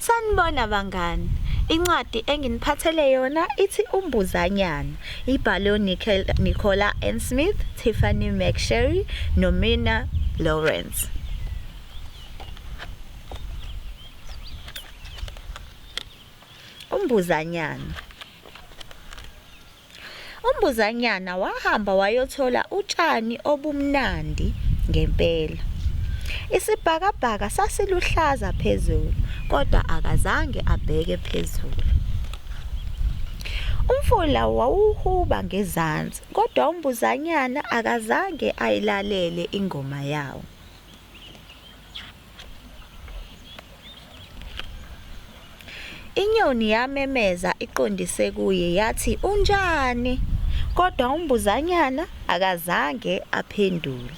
Sanibona bangani. Incwadi enginiphathele yona ithi Umbuzanyana. Ibhalwe Nicola N. Smith, Tiffany McSherry, Nomina Lawrence. Umbuzanyana. Umbuzanyana wahamba wayothola utshani obumnandi ngempela. Isibhakabhaka sasiluhlaza phezulu, kodwa akazange abheke phezulu. Umfula wawuhuba ngezansi, kodwa umbuzanyana akazange ayilalele ingoma yawo. Inyoni yamemeza iqondise kuye yathi, "Unjani?" Kodwa umbuzanyana akazange aphendule.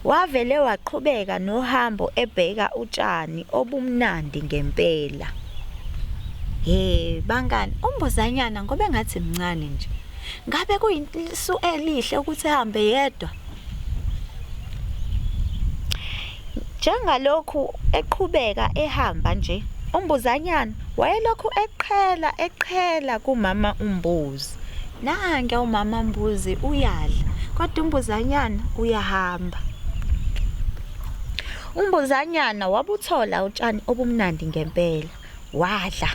Wavele waqhubeka nohambo ebheka utshani obumnandi ngempela. Bangani, umbuzanyana ngoba engathi mncane nje. Ngabe kuyinhliso elihle ukuthi ehambe yedwa? Njengalokhu eqhubeka ehamba nje, umbuzanyana wayelokhu eqhela kumama umbuzi. Nange umama mbuzi uyadla, kodwa umbuzanyana uyahamba. Umbuzanyana wabuthola utshani obumnandi ngempela. Wadla.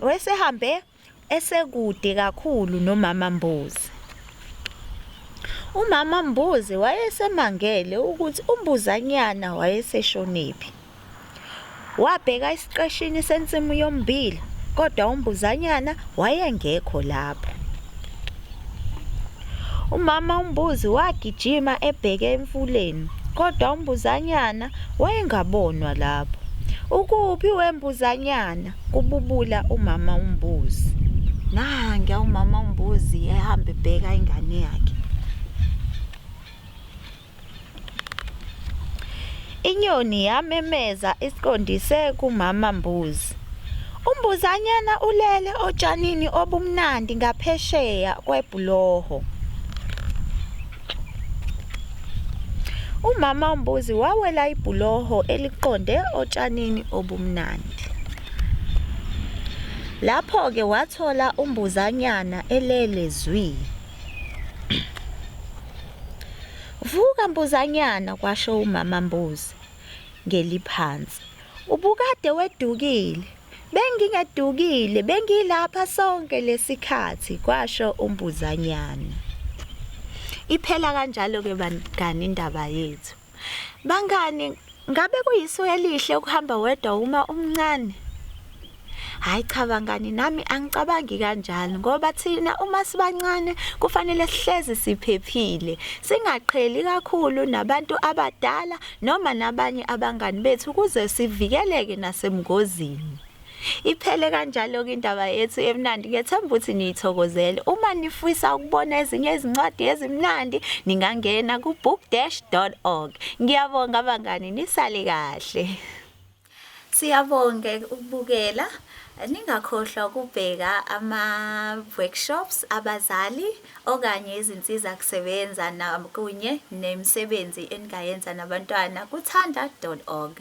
Wayesehambe esekude kakhulu nomama mbuzi. Umama mbuzi wayesemangele ukuthi umbuzanyana wayeseshonephi. Wabheka esiqeshini sensimu yommbila, kodwa umbuzanyana wayengekho lapho. Umama umbuzi wagijima ebheke emfuleni, kodwa umbuzanyana wayengabonwa lapho. "Ukuphi wembuzanyana?" kububula umama umbuzi. Nange umama umbuzi ehamba ebheka ingane yakhe. Inyoni yamemeza isiqondise kumama mbuzi. "Umbuzanyana ulele otshanini obumnandi ngaphesheya kwebhuloho." Umama umbuzi wawela ibhuloho eliqonde otshanini obumnandi. Lapho-ke wathola umbuzanyana elele zwi. "Vuka mbuzanyana," kwasho umama mbuzi ngeliphansi. "Ubukade wedukile." "Bengingedukile, bengilapha sonke lesikhathi," kwasho umbuzanyana. Iphela kanjalo-ke bangani indaba yethu. Bangani, ngabe kuyisu elihle ukuhamba wedwa uma umncane? Hayi cha bangani, nami angicabangi kanjalo, ngoba thina uma sibancane kufanele sihlezi siphephile, singaqheli kakhulu nabantu abadala noma nabanye abangani bethu ukuze sivikeleke nasemngozini. Iphele kanjalo-ke indaba yethu emnandi. Ngethemba ukuthi niyithokozele. Uma nifisa ukubona ezinye izincwadi ezimnandi, ningangena ku-book-org. Ngiyabonga bangani, nisale kahle. Siyabonga ukubukela. Ningakhohlwa ukubheka ama-workshops abazali okanye izinsiza kusebenza nakunye nemisebenzi eningayenza nabantwana ku-thanda.org.